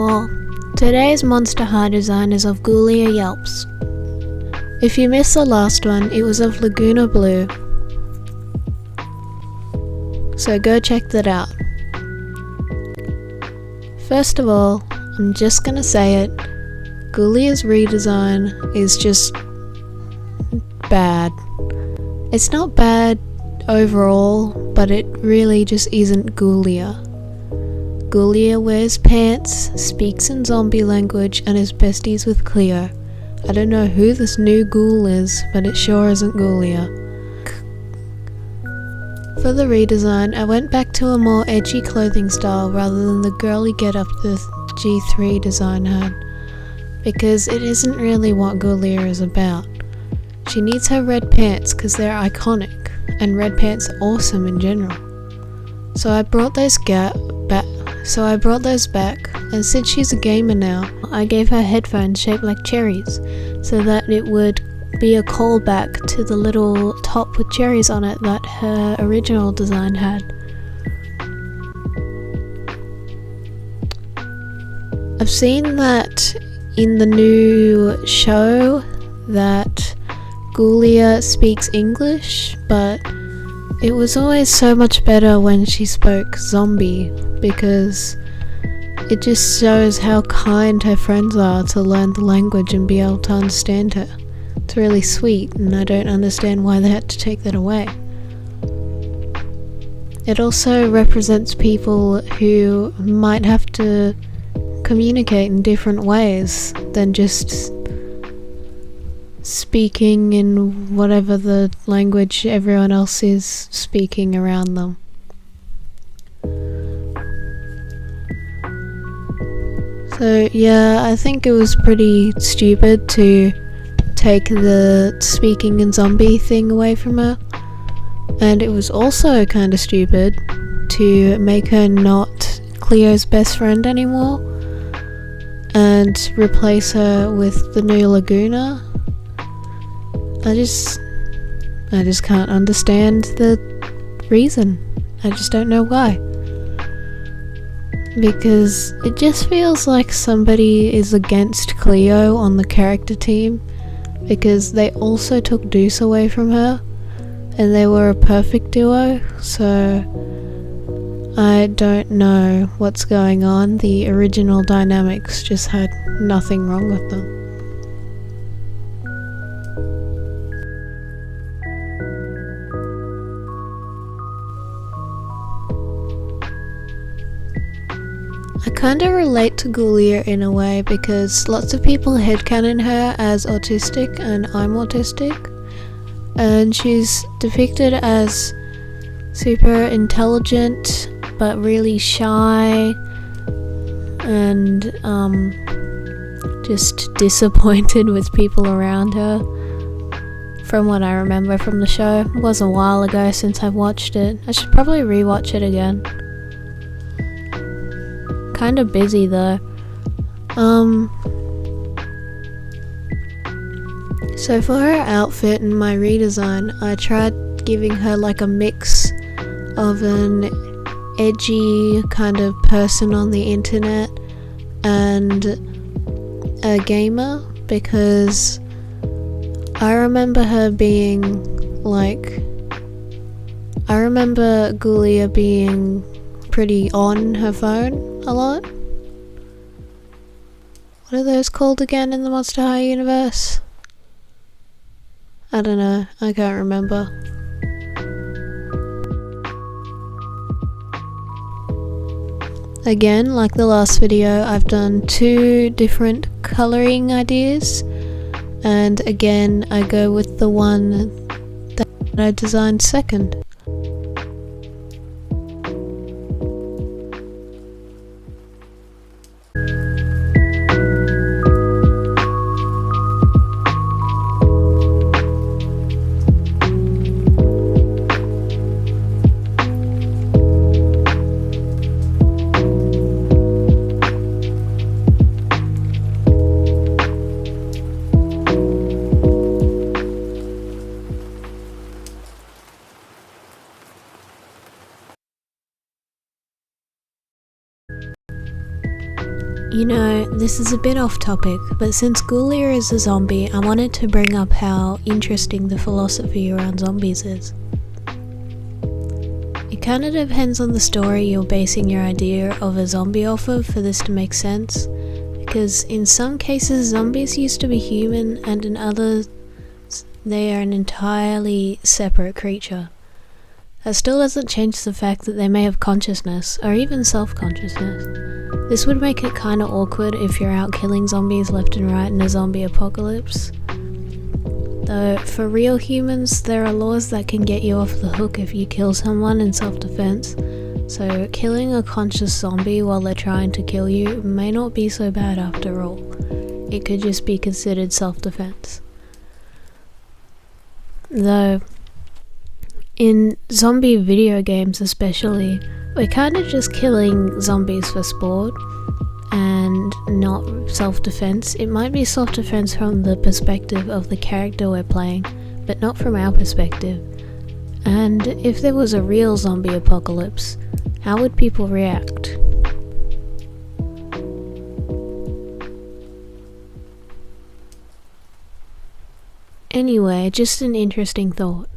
all. Today's monster high design is of Ghoulia Yelps. If you missed the last one, it was of Lagoona Blue. So go check that out. First of all, I'm just gonna say it, Ghoulia's redesign is just bad. It's not bad overall, but it really just isn't Ghoulia. Ghoulia wears pants, speaks in zombie language, and is besties with Cleo. I don't know who this new ghoul is, but it sure isn't Ghoulia. For the redesign, I went back to a more edgy clothing style rather than the girly getup the G3 design had, because it isn't really what Ghoulia is about. She needs her red pants because they're iconic, and red pants are awesome in general. So I brought those back, and since she's a gamer now, I gave her headphones shaped like cherries, so that it would be a callback to the little top with cherries on it that her original design had. I've seen that in the new show that Ghoulia speaks English, but it was always so much better when she spoke zombie, because it just shows how kind her friends are to learn the language and be able to understand her. It's really sweet, and I don't understand why they had to take that away. It also represents people who might have to communicate in different ways than just speaking in whatever the language everyone else is speaking around them. So yeah, I think it was pretty stupid to take the speaking in zombie thing away from her, and it was also kind of stupid to make her not Cleo's best friend anymore and replace her with the new Lagoona. I just can't understand the reason. I just don't know why. Because it just feels like somebody is against Cleo on the character team, because they also took Deuce away from her, and they were a perfect duo, so I don't know what's going on. The original dynamics just had nothing wrong with them. I kinda relate to Ghoulia in a way, because lots of people headcanon her as autistic, and I'm autistic, and she's depicted as super intelligent but really shy and just disappointed with people around her, from what I remember from the show. It was a while ago since I've watched it. I should probably rewatch it again. Kinda busy though. So for her outfit and my redesign, I tried giving her like a mix of an edgy kind of person on the internet and a gamer, because I remember Ghoulia being pretty on her phone a lot. What are those called again in the Monster High universe? I don't know, I can't remember. Again, like the last video, I've done 2 different colouring ideas, and again I go with the one that I designed second. You know, this is a bit off topic, but since Ghoulia is a zombie, I wanted to bring up how interesting the philosophy around zombies is. It kind of depends on the story you're basing your idea of a zombie off of for this to make sense, because in some cases zombies used to be human, and in others they are an entirely separate creature. That still doesn't change the fact that they may have consciousness, or even self-consciousness. This would make it kinda awkward if you're out killing zombies left and right in a zombie apocalypse. Though, for real humans, there are laws that can get you off the hook if you kill someone in self-defense, so killing a conscious zombie while they're trying to kill you may not be so bad after all. It could just be considered self-defense. Though, in zombie video games especially, we're kind of just killing zombies for sport and not self-defense. It might be self-defense from the perspective of the character we're playing, but not from our perspective. And if there was a real zombie apocalypse, how would people react? Anyway, just an interesting thought.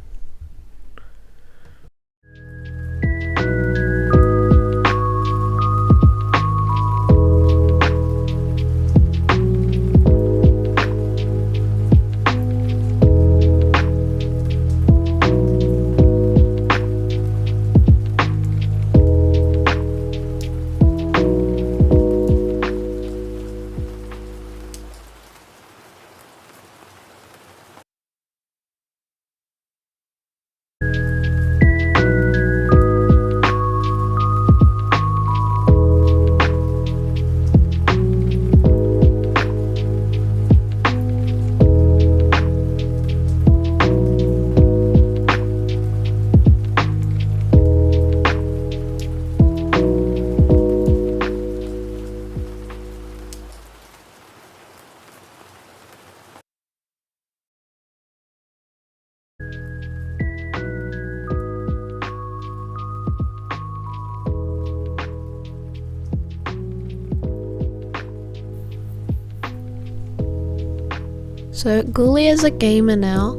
So Ghoulia's a gamer now,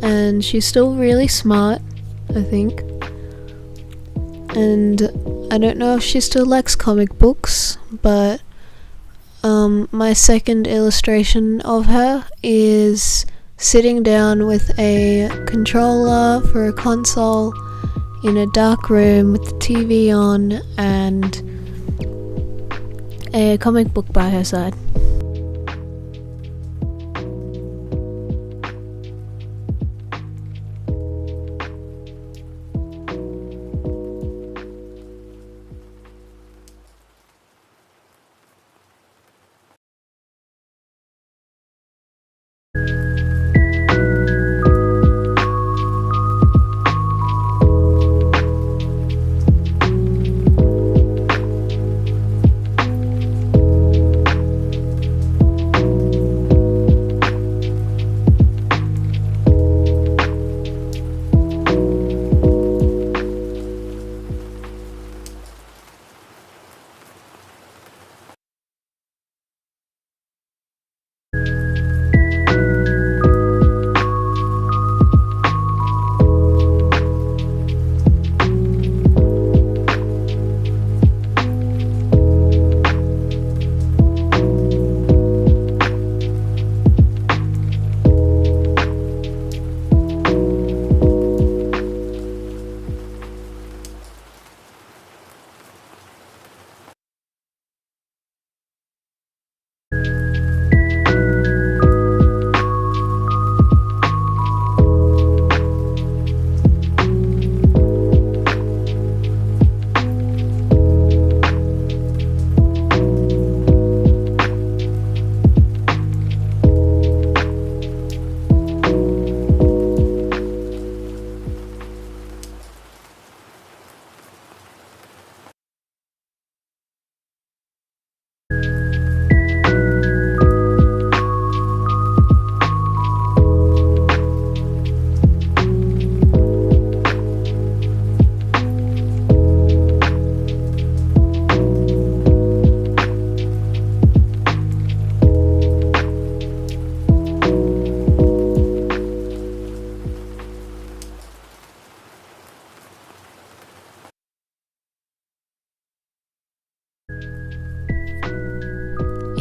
and she's still really smart, I think. And I don't know if she still likes comic books, but my second illustration of her is sitting down with a controller for a console in a dark room with the TV on and a comic book by her side.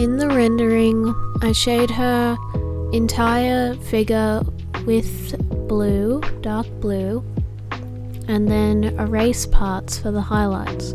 in the rendering, I shade her entire figure with blue, dark blue, and then erase parts for the highlights.